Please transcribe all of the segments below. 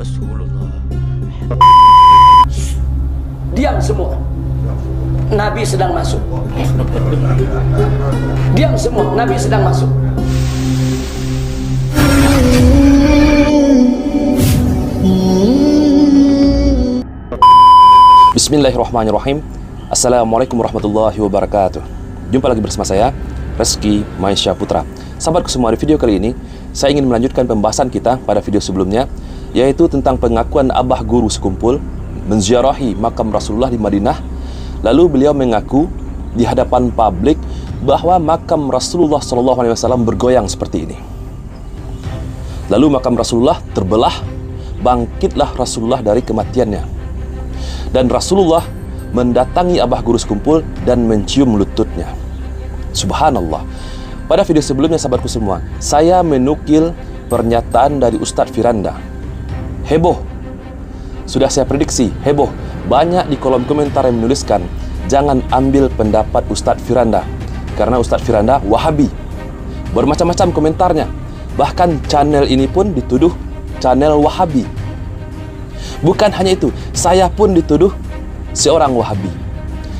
Rasulullah. Diam semua. Nabi sedang masuk. Diam semua. Nabi sedang masuk. Bismillahirrahmanirrahim. Assalamualaikum warahmatullahi wabarakatuh. Jumpa lagi bersama saya, Reski Maisha Putra. Sahabatku semua, di video kali ini saya ingin melanjutkan pembahasan kita pada video sebelumnya, yaitu tentang pengakuan Abah Guru sekumpul menziarahi makam Rasulullah di Madinah. Lalu beliau mengaku di hadapan publik bahwa makam Rasulullah SAW bergoyang seperti ini. Lalu makam Rasulullah terbelah, bangkitlah Rasulullah dari kematiannya. Dan Rasulullah mendatangi Abah Guru sekumpul dan mencium lututnya. Subhanallah. Pada video sebelumnya, sahabatku semua, saya menukil pernyataan dari Ustadz Firanda. Heboh. Sudah saya prediksi, heboh. Banyak di kolom komentar yang menuliskan, jangan ambil pendapat Ustadz Firanda, karena Ustadz Firanda Wahabi. Bermacam-macam komentarnya. Bahkan channel ini pun dituduh channel Wahabi. Bukan hanya itu, saya pun dituduh seorang Wahabi.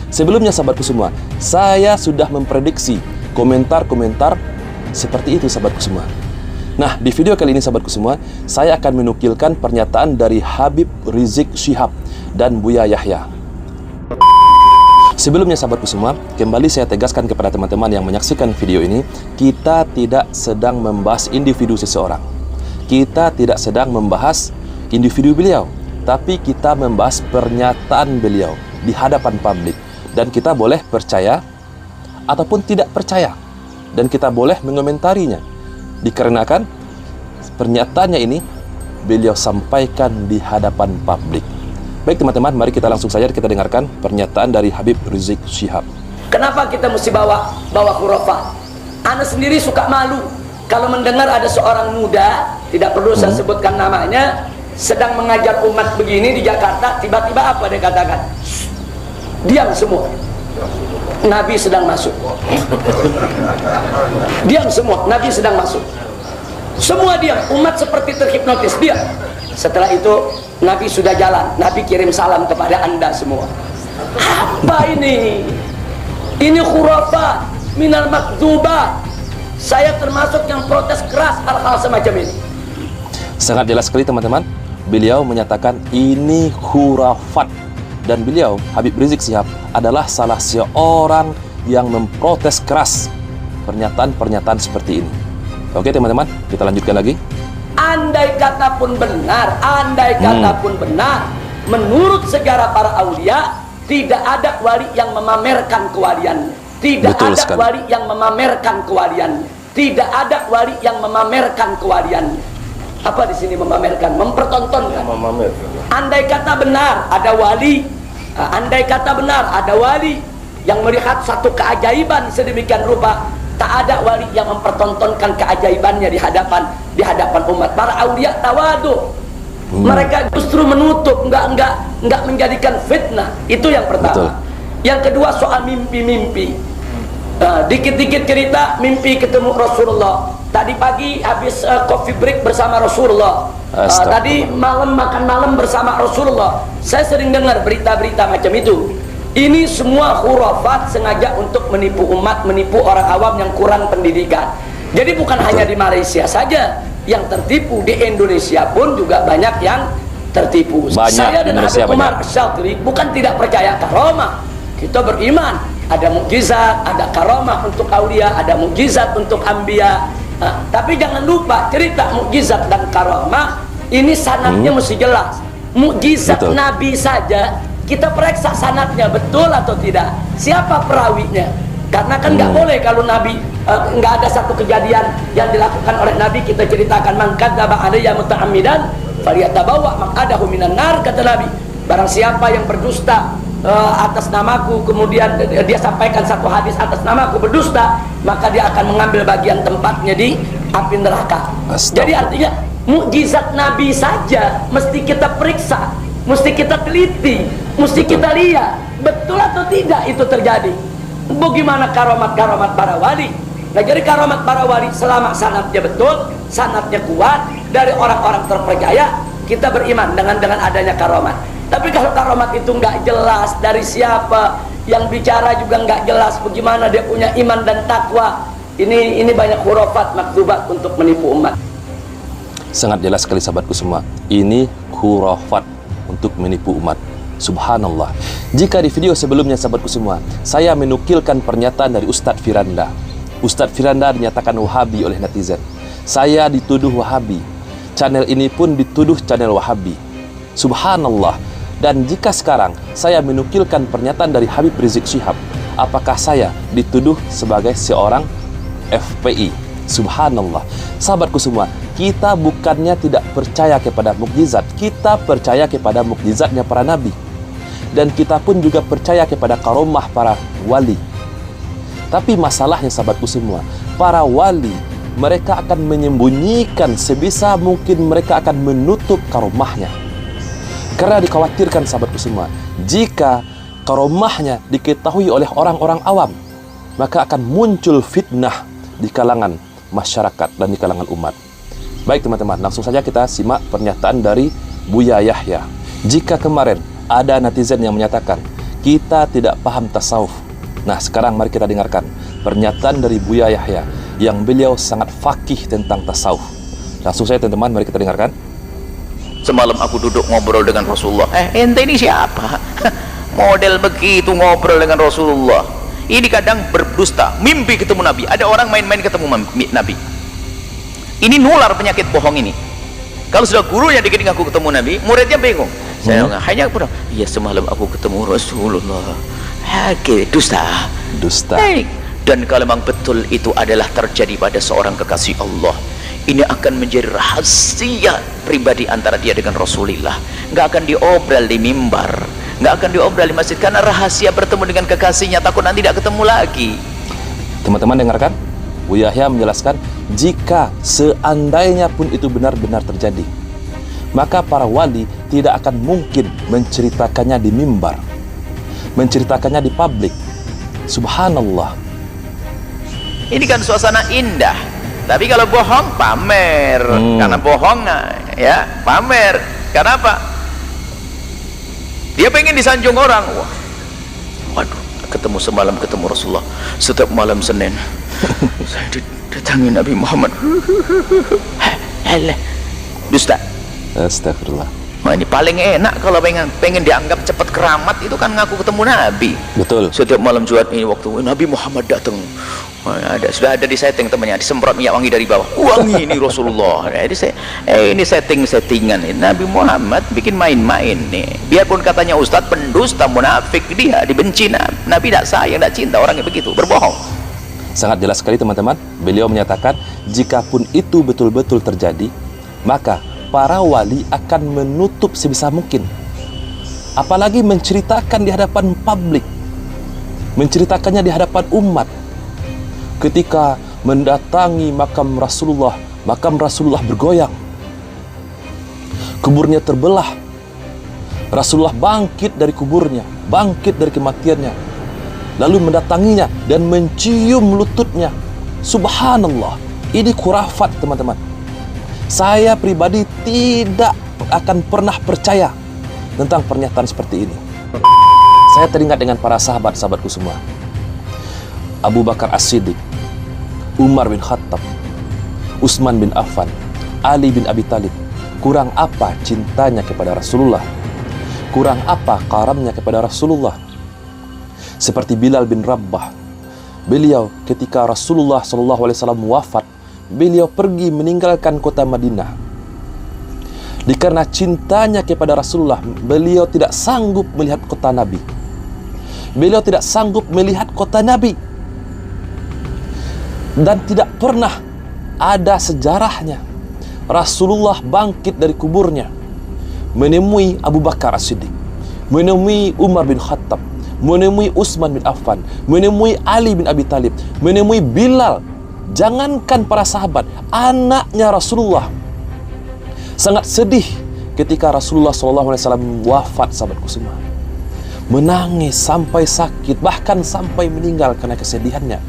Sebelumnya, sahabatku semua, saya sudah memprediksi komentar-komentar seperti itu, sahabatku semua. Nah, di video kali ini, sahabatku semua, saya akan menukilkan pernyataan dari Habib Rizik Syihab dan Buya Yahya. Sebelumnya, sahabatku semua, kembali saya tegaskan kepada teman-teman yang menyaksikan video ini, kita tidak sedang membahas individu seseorang. Kita tidak sedang membahas individu beliau, tapi kita membahas pernyataan beliau di hadapan publik. Dan kita boleh percaya ataupun tidak percaya, dan kita boleh mengomentarinya, dikarenakan pernyataannya ini beliau sampaikan di hadapan publik. Baik teman-teman, mari kita langsung saja kita dengarkan pernyataan dari Habib Rizik Syihab. Kenapa kita mesti bawa khurafat? Ana sendiri suka malu kalau mendengar ada seorang muda, tidak perlu saya sebutkan namanya, sedang mengajar umat begini di Jakarta, tiba-tiba apa dia katakan? Diam semua. Nabi sedang masuk. Diam semua. Nabi sedang masuk. Semua diam. Umat seperti terhipnotis. Diam. Setelah itu Nabi sudah jalan. Nabi kirim salam kepada anda semua. Apa ini? Ini khurafat minal makdzubah. Saya termasuk yang protes keras hal-hal semacam ini. Sangat jelas sekali teman-teman. Beliau menyatakan ini khurafat. Dan beliau, Habib Rizik Syihab, adalah salah seorang yang memprotes keras pernyataan-pernyataan seperti ini. Oke teman-teman, kita lanjutkan lagi. Andai kata pun benar, menurut sejarah para aulia, tidak ada wali yang memamerkan kewaliannya. Tidak Betul ada sekali. wali yang memamerkan kewaliannya. Tidak ada wali yang memamerkan kewaliannya. Apa di sini memamerkan? Mempertontonkan. Andai kata benar ada wali, yang melihat satu keajaiban sedemikian rupa, tak ada wali yang mempertontonkan keajaibannya di hadapan umat. Para aulia tawadu. Mereka justru menutup, enggak menjadikan fitnah. Itu yang pertama. Betul. Yang kedua, soal mimpi-mimpi. Dikit-dikit cerita mimpi ketemu Rasulullah. Tadi pagi habis coffee break bersama Rasulullah. Tadi malam makan malam bersama Rasulullah. Saya sering dengar berita-berita macam itu. Ini semua khurafat sengaja untuk menipu umat, menipu orang awam yang kurang pendidikan. Jadi bukan hanya di Malaysia saja yang tertipu, di Indonesia pun juga banyak yang tertipu. Saya dan Habib Umar Syatri bukan tidak percaya karamah. Kita beriman ada mukjizat, ada karamah untuk aulia, ada mukjizat untuk anbiya. Tapi jangan lupa cerita mukjizat dan karamah ini sanadnya mesti jelas. Mukjizat Nabi saja kita periksa sanadnya betul atau tidak, siapa perawinya. Karena kan nggak boleh kalau Nabi nggak ada satu kejadian yang dilakukan oleh Nabi kita ceritakan, man kadzdzaba alayya muta'ammidan falyatabawa maq'adahu minan nar, kata Nabi. Barang siapa yang berdusta atas namaku, kemudian dia sampaikan satu hadis atas namaku berdusta, maka dia akan mengambil bagian tempatnya di api neraka. Jadi artinya mukjizat Nabi saja mesti kita periksa, mesti kita teliti, mesti kita lihat betul atau tidak itu terjadi. Bagaimana karamat-karamat para wali? Nah, jadi karamat para wali selama sanadnya betul, sanadnya kuat dari orang-orang terpercaya, kita beriman dengan adanya karomat. Tapi kalau karomat itu nggak jelas dari siapa, yang bicara juga nggak jelas bagaimana dia punya iman dan takwa, ini banyak khurafat makdubat untuk menipu umat. Sangat jelas sekali sahabatku semua, ini khurafat untuk menipu umat. Subhanallah. Jika di video sebelumnya sahabatku semua, saya menukilkan pernyataan dari Ustadz Firanda. Ustadz Firanda dinyatakan Wahabi oleh netizen. Saya dituduh Wahabi. Channel ini pun dituduh channel Wahabi. Subhanallah. Dan jika sekarang saya menukilkan pernyataan dari Habib Rizik Syihab, apakah saya dituduh sebagai seorang FPI? Subhanallah. Sahabatku semua, kita bukannya tidak percaya kepada mukjizat, kita percaya kepada mukjizatnya para nabi. Dan kita pun juga percaya kepada karomah para wali. Tapi masalahnya sahabatku semua, para wali, mereka akan menyembunyikan sebisa mungkin, mereka akan menutup karomahnya. Karena dikhawatirkan sahabatku semua, jika karomahnya diketahui oleh orang-orang awam, maka akan muncul fitnah di kalangan masyarakat dan di kalangan umat. Baik teman-teman, langsung saja kita simak pernyataan dari Buya Yahya. Jika kemarin ada netizen yang menyatakan kita tidak paham tasawuf, nah sekarang mari kita dengarkan pernyataan dari Buya Yahya yang beliau sangat fakih tentang tasawuf. Langsung saja teman-teman, mari kita dengarkan. Semalam aku duduk ngobrol dengan Rasulullah. Ente ini siapa? Model begitu ngobrol dengan Rasulullah. Ini kadang berdusta, mimpi ketemu Nabi. Ada orang main-main ketemu Nabi. Ini nular penyakit bohong ini. Kalau sudah gurunya dikit aku ketemu Nabi, muridnya bingung. Saya hanya pernah, ya semalam aku ketemu Rasulullah. Oke, dusta. Dan kalau memang betul itu adalah terjadi pada seorang kekasih Allah, ini akan menjadi rahasia pribadi antara dia dengan Rasulullah. Nggak akan diobral di mimbar, nggak akan diobral di masjid, karena rahasia bertemu dengan kekasihnya, takut nanti tidak ketemu lagi. Teman-teman dengarkan, Buya Yahya menjelaskan, jika seandainya pun itu benar-benar terjadi, maka para wali tidak akan mungkin menceritakannya di mimbar, menceritakannya di publik. Subhanallah. Ini kan suasana indah, tapi kalau bohong pamer. Karena bohong ya pamer. Kenapa? Dia pengen disanjung orang. Waduh, semalam ketemu Rasulullah. Setiap malam Senin saya datangi Nabi Muhammad. Alah, dusta. Astagfirullah. Nah, ini paling enak kalau pengen dianggap cepat keramat, itu kan ngaku ketemu Nabi. Betul. Setiap malam Jumat ini waktu Nabi Muhammad datang, sudah ada di setting temannya, disemprot minyak wangi dari bawah. Wangi ini Rasulullah. Ini settingan ini. Nabi Muhammad bikin main-main nih. Biarpun katanya Ustadz pendusta, munafik, dia dibenci Nabi tidak sayang, tidak cinta orangnya begitu, berbohong. Sangat jelas sekali teman-teman. Beliau menyatakan, jikapun itu betul-betul terjadi, maka para wali akan menutup sebisa mungkin. Apalagi menceritakan di hadapan publik, menceritakannya di hadapan umat. Ketika mendatangi makam Rasulullah bergoyang, kuburnya terbelah, Rasulullah bangkit dari kuburnya, bangkit dari kematiannya, lalu mendatanginya dan mencium lututnya. Subhanallah. Ini khurafat teman-teman. Saya pribadi tidak akan pernah percaya tentang pernyataan seperti ini. Saya teringat dengan para sahabat-sahabatku semua. Abu Bakar As-Siddiq, Umar bin Khattab, Utsman bin Affan, Ali bin Abi Thalib. Kurang apa cintanya kepada Rasulullah? Kurang apa karamnya kepada Rasulullah? Seperti Bilal bin Rabah. Beliau ketika Rasulullah SAW wafat, beliau pergi meninggalkan kota Madinah. Karena cintanya kepada Rasulullah, beliau tidak sanggup melihat kota Nabi. Beliau tidak sanggup melihat kota Nabi. Dan tidak pernah ada sejarahnya Rasulullah bangkit dari kuburnya, menemui Abu Bakar As-Siddiq, menemui Umar bin Khattab, menemui Utsman bin Affan, menemui Ali bin Abi Thalib, menemui Bilal. Jangankan para sahabat, anaknya Rasulullah sangat sedih ketika Rasulullah SAW wafat, sahabatku semua. Menangis sampai sakit, bahkan sampai meninggal karena kesedihannya.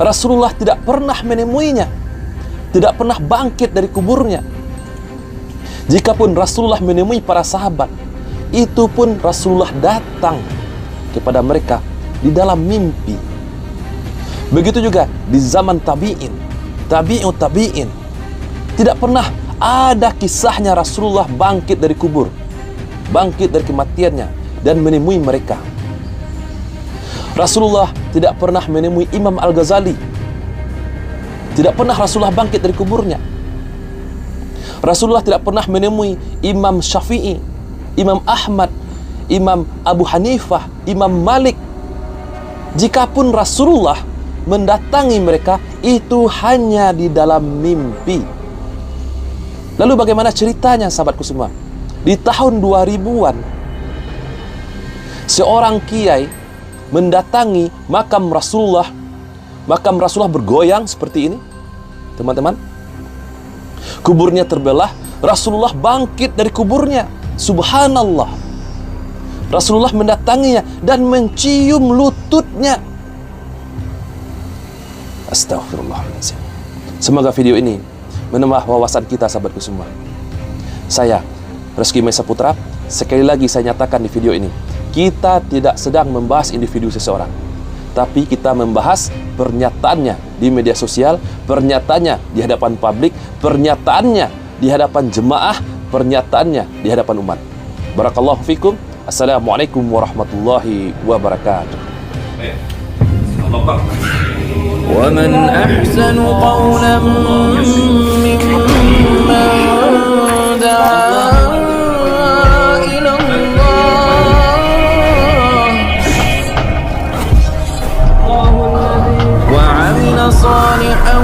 Rasulullah tidak pernah menemuinya, tidak pernah bangkit dari kuburnya. Jikapun Rasulullah menemui para sahabat, itu pun Rasulullah datang kepada mereka di dalam mimpi. Begitu juga di zaman tabi'in, tabi'in. Tidak pernah ada kisahnya Rasulullah bangkit dari kubur, bangkit dari kematiannya dan menemui mereka. Rasulullah tidak pernah menemui Imam Al-Ghazali. Tidak pernah Rasulullah bangkit dari kuburnya. Rasulullah tidak pernah menemui Imam Syafi'i, Imam Ahmad, Imam Abu Hanifah, Imam Malik. Jikapun Rasulullah mendatangi mereka, itu hanya di dalam mimpi. Lalu bagaimana ceritanya sahabatku semua? Di tahun 2000-an, seorang kiai mendatangi makam Rasulullah. Makam Rasulullah bergoyang seperti ini, teman-teman. Kuburnya terbelah, Rasulullah bangkit dari kuburnya. Subhanallah. Rasulullah mendatanginya dan mencium lututnya. Astaghfirullahaladzim. Semoga video ini menambah wawasan kita, sahabatku semua. Saya, Reski Maisa Putra, sekali lagi saya nyatakan di video ini, kita tidak sedang membahas individu seseorang, tapi kita membahas pernyataannya di media sosial, pernyataannya di hadapan publik, pernyataannya di hadapan jemaah, pernyataannya di hadapan umat. Barakallahu fikum. Assalamualaikum warahmatullahi wabarakatuh. ومن أحسن قولا ممن دعا إلى الله وعمل صالحا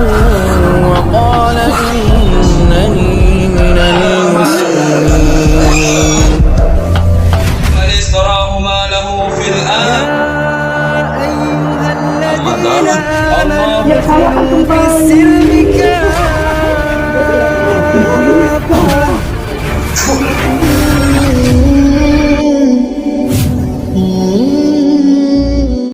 وقال إنني من المسلمين من اشتراه ما له في الآن في السلم كافة